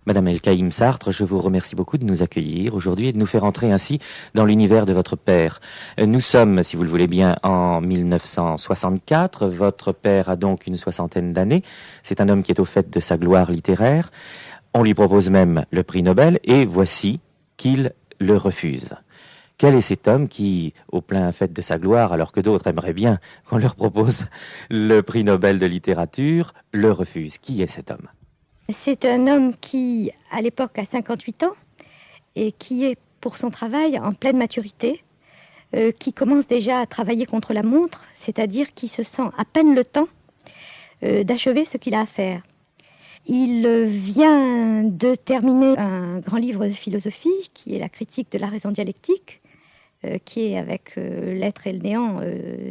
Madame El-Kaïm Sartre, je vous remercie beaucoup de nous accueillir aujourd'hui et de nous faire entrer ainsi dans l'univers de votre père. Nous sommes, si vous le voulez bien, en 1964. Votre père a donc une soixantaine d'années. C'est un homme qui est au fait de sa gloire littéraire. On lui propose même le prix Nobel et voici qu'il le refuse. Quel est cet homme qui, au plein fait de sa gloire, alors que d'autres aimeraient bien qu'on leur propose le prix Nobel de littérature, le refuse? Qui est cet homme? C'est un homme qui, à l'époque, a 58 ans et qui est, pour son travail, en pleine maturité, qui commence déjà à travailler contre la montre, c'est-à-dire qui se sent à peine le temps d'achever ce qu'il a à faire. Il vient de terminer un grand livre de philosophie, qui est la critique de la raison dialectique, qui est avec l'être et le néant,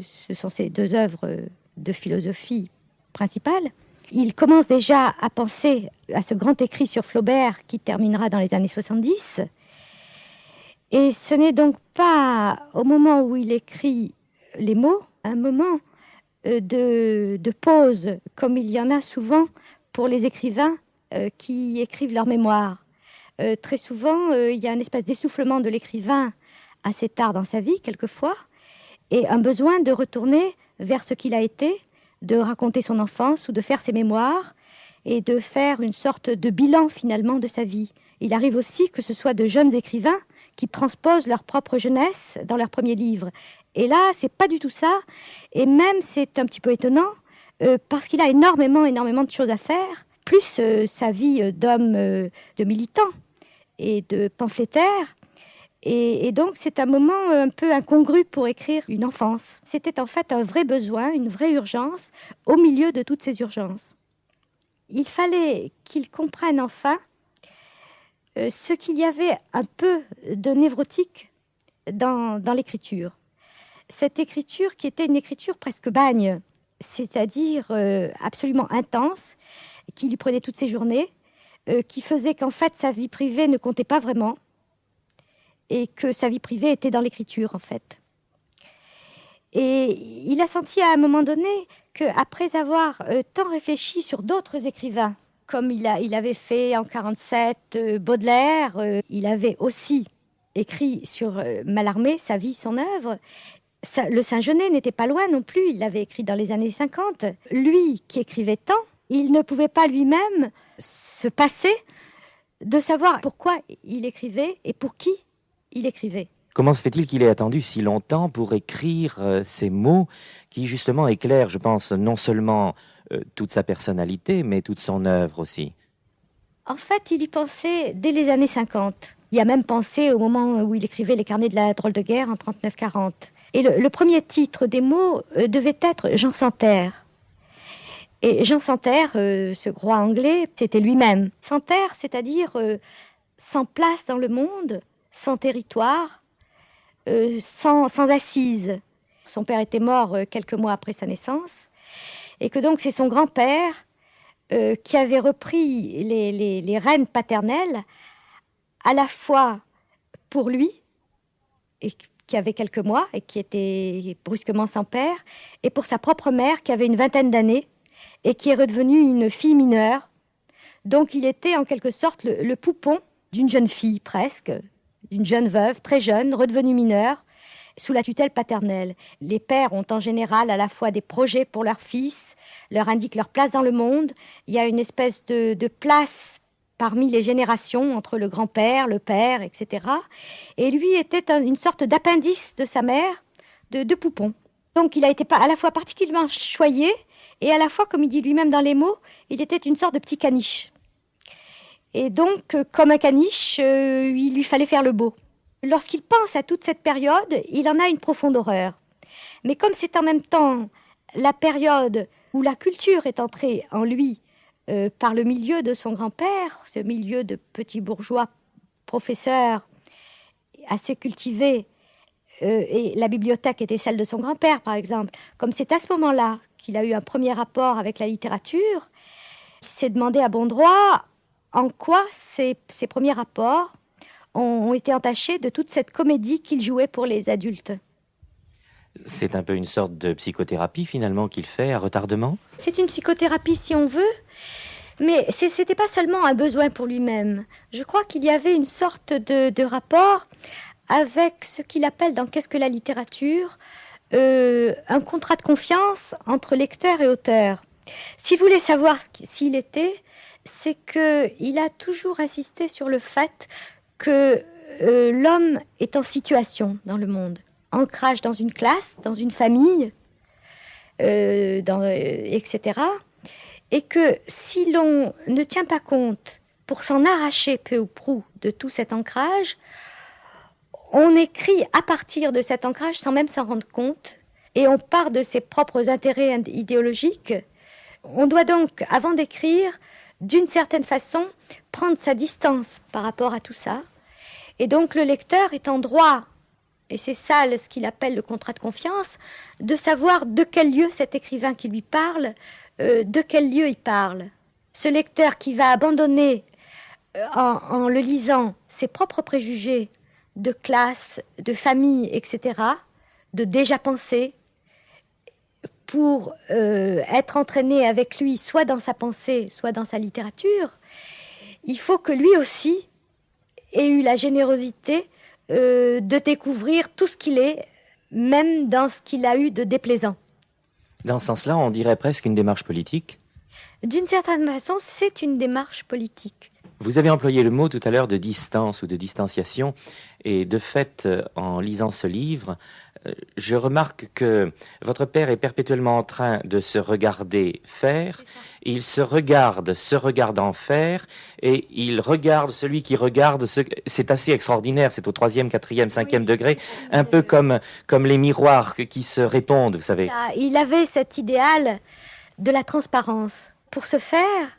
ce sont ses deux œuvres de philosophie principales. Il commence déjà à penser à ce grand écrit sur Flaubert qui terminera dans les années 70. Et ce n'est donc pas au moment où il écrit les mots, un moment de pause, comme il y en a souvent pour les écrivains qui écrivent leur mémoire. Très souvent, il y a une espèce d'essoufflement de l'écrivain assez tard dans sa vie, quelquefois, et un besoin de retourner vers ce qu'il a été, de raconter son enfance ou de faire ses mémoires et de faire une sorte de bilan finalement de sa vie. Il arrive aussi que ce soit de jeunes écrivains qui transposent leur propre jeunesse dans leurs premiers livres. Et là, c'est pas du tout ça. Et même, c'est un petit peu étonnant parce qu'il a énormément de choses à faire, plus sa vie d'homme, de militant et de pamphlétaire. Et donc, c'est un moment un peu incongru pour écrire une enfance. C'était en fait un vrai besoin, une vraie urgence, au milieu de toutes ces urgences. Il fallait qu'il comprenne enfin ce qu'il y avait un peu de névrotique dans l'écriture. Cette écriture qui était une écriture presque bagne, c'est-à-dire absolument intense, qui lui prenait toutes ses journées, qui faisait qu'en fait sa vie privée ne comptait pas vraiment, et que sa vie privée était dans l'écriture, en fait. Et il a senti à un moment donné qu'après avoir tant réfléchi sur d'autres écrivains, comme il avait fait en 1947 Baudelaire, il avait aussi écrit sur Mallarmé, sa vie, son œuvre. Le Saint-Genès n'était pas loin non plus, il l'avait écrit dans les années 50. Lui, qui écrivait tant, il ne pouvait pas lui-même se passer de savoir pourquoi il écrivait et pour qui il écrivait. Comment se fait-il qu'il ait attendu si longtemps pour écrire ces mots qui justement éclairent, je pense, non seulement toute sa personnalité, mais toute son œuvre aussi? En fait, il y pensait dès les années 50. Il y a même pensé au moment où il écrivait les carnets de la drôle de guerre en 39-40. Et le premier titre des mots devait être Jean sans terre. Et Jean sans terre, ce roi anglais, c'était lui-même. Sans terre, c'est-à-dire sans place dans le monde, sans territoire, sans assise. Son père était mort quelques mois après sa naissance, et que donc c'est son grand-père qui avait repris les rênes paternelles, à la fois pour lui, et qui avait quelques mois, et qui était brusquement sans père, et pour sa propre mère, qui avait une vingtaine d'années, et qui est redevenue une fille mineure. Donc il était en quelque sorte le poupon d'une jeune fille presque, d'une jeune veuve, très jeune, redevenue mineure, sous la tutelle paternelle. Les pères ont en général à la fois des projets pour leurs fils, leur indiquent leur place dans le monde. Il y a une espèce de place parmi les générations entre le grand-père, le père, etc. Et lui était une sorte d'appendice de sa mère, de poupon. Donc il a été à la fois particulièrement choyé et à la fois, comme il dit lui-même dans les mots, il était une sorte de petit caniche. Et donc, comme un caniche, il lui fallait faire le beau. Lorsqu'il pense à toute cette période, il en a une profonde horreur. Mais comme c'est en même temps la période où la culture est entrée en lui par le milieu de son grand-père, ce milieu de petits bourgeois professeurs assez cultivés, et la bibliothèque était celle de son grand-père, par exemple. Comme c'est à ce moment-là qu'il a eu un premier rapport avec la littérature, il s'est demandé à bon droit en quoi ces premiers rapports ont été entachés de toute cette comédie qu'il jouait pour les adultes. C'est un peu une sorte de psychothérapie finalement qu'il fait à retardement? C'est une psychothérapie si on veut, Mais c'était pas seulement un besoin pour lui-même. Je crois qu'il y avait une sorte de rapport avec ce qu'il appelle dans Qu'est-ce que la littérature un contrat de confiance entre lecteur et auteur. S'il voulait savoir s'il était, c'est qu'il a toujours insisté sur le fait que l'homme est en situation dans le monde. Ancrage dans une classe, dans une famille, etc. Et que si l'on ne tient pas compte, pour s'en arracher peu ou prou de tout cet ancrage, on écrit à partir de cet ancrage sans même s'en rendre compte, et on part de ses propres intérêts idéologiques. On doit donc, avant d'écrire, d'une certaine façon, prendre sa distance par rapport à tout ça. Et donc le lecteur est en droit, et c'est ça ce qu'il appelle le contrat de confiance, de savoir de quel lieu cet écrivain qui lui parle, de quel lieu il parle. Ce lecteur qui va abandonner, en le lisant, ses propres préjugés de classe, de famille, etc., de déjà-pensée, pour être entraîné avec lui, soit dans sa pensée, soit dans sa littérature, il faut que lui aussi ait eu la générosité de découvrir tout ce qu'il est, même dans ce qu'il a eu de déplaisant. Dans ce sens-là, on dirait presque une démarche politique. D'une certaine façon, c'est une démarche politique. Vous avez employé le mot tout à l'heure de distance ou de distanciation, et de fait, en lisant ce livre, je remarque que votre père est perpétuellement en train de se regarder faire, il se regarde en faire, et il regarde celui qui regarde, c'est assez extraordinaire, c'est au 3e, 4e, 5e degré, un peu comme les miroirs qui se répondent, vous savez. Ça, il avait cet idéal de la transparence. Pour ce faire,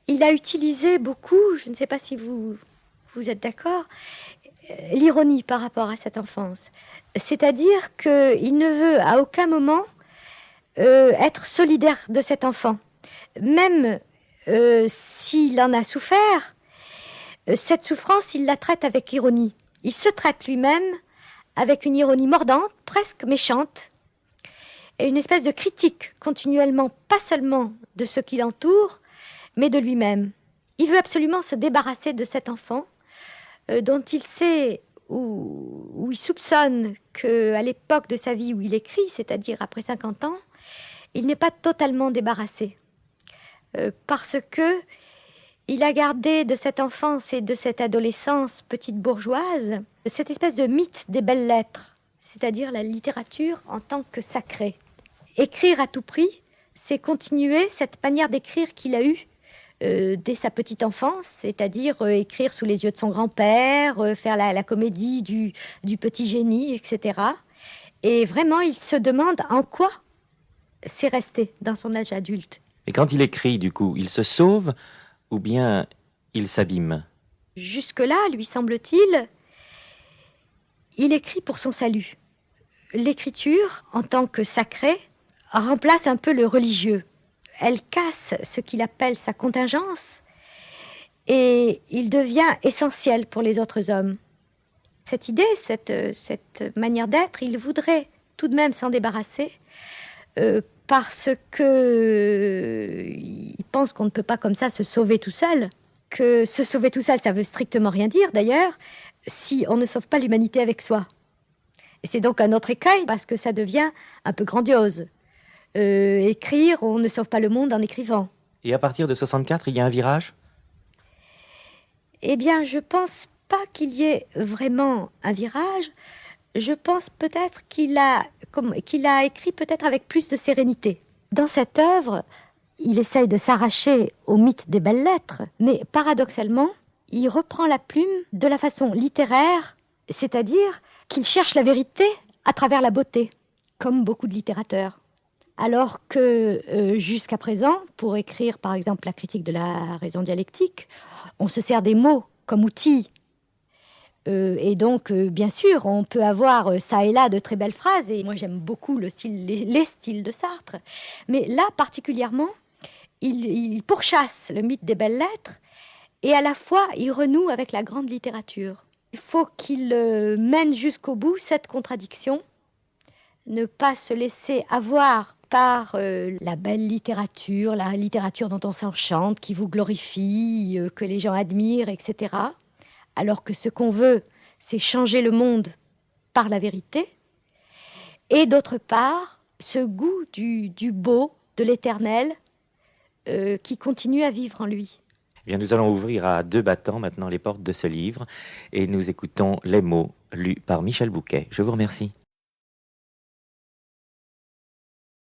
il a utilisé beaucoup, je ne sais pas si vous êtes d'accord, l'ironie par rapport à cette enfance. C'est-à-dire qu'il ne veut à aucun moment être solidaire de cet enfant. Même s'il en a souffert, cette souffrance, il la traite avec ironie. Il se traite lui-même avec une ironie mordante, presque méchante, et une espèce de critique continuellement, pas seulement de ce qui l'entoure, mais de lui-même. Il veut absolument se débarrasser de cet enfant dont il sait ou il soupçonne qu'à l'époque de sa vie où il écrit, c'est-à-dire après 50 ans, il n'est pas totalement débarrassé. Parce que il a gardé de cette enfance et de cette adolescence petite bourgeoise cette espèce de mythe des belles lettres, c'est-à-dire la littérature en tant que sacrée. Écrire à tout prix, c'est continuer cette manière d'écrire qu'il a eue dès sa petite enfance, c'est-à-dire écrire sous les yeux de son grand-père, faire la comédie du petit génie, etc. Et vraiment, il se demande en quoi c'est resté dans son âge adulte. Et quand il écrit, du coup, il se sauve ou bien il s'abîme? Jusque-là, lui semble-t-il, il écrit pour son salut. L'écriture, en tant que sacrée, remplace un peu le religieux. Elle casse ce qu'il appelle sa contingence et il devient essentiel pour les autres hommes. Cette idée, cette manière d'être, il voudrait tout de même s'en débarrasser parce que il pense qu'on ne peut pas comme ça se sauver tout seul, que se sauver tout seul, ça veut strictement rien dire d'ailleurs, si on ne sauve pas l'humanité avec soi. Et c'est donc un autre écueil parce que ça devient un peu grandiose. Écrire, on ne sauve pas le monde en écrivant. Et à partir de 64, il y a un virage? Eh bien, je pense pas qu'il y ait vraiment un virage. Je pense peut-être qu'il a écrit peut-être avec plus de sérénité. Dans cette œuvre, il essaye de s'arracher au mythe des belles lettres, mais paradoxalement, il reprend la plume de la façon littéraire, c'est-à-dire qu'il cherche la vérité à travers la beauté, comme beaucoup de littérateurs. Alors que jusqu'à présent, pour écrire par exemple la critique de la raison dialectique, on se sert des mots comme outil. Et donc, bien sûr, on peut avoir ça et là de très belles phrases, et moi j'aime beaucoup les styles de Sartre. Mais là, particulièrement, il pourchasse le mythe des belles lettres, et à la fois, il renoue avec la grande littérature. Il faut qu'il mène jusqu'au bout cette contradiction, ne pas se laisser avoir part la belle littérature, la littérature dont on s'enchante, qui vous glorifie, que les gens admirent, etc. Alors que ce qu'on veut, c'est changer le monde par la vérité. Et d'autre part, ce goût du beau, de l'éternel, qui continue à vivre en lui. Eh bien, nous allons ouvrir à deux battants maintenant les portes de ce livre et nous écoutons Les mots lus par Michel Bouquet. Je vous remercie.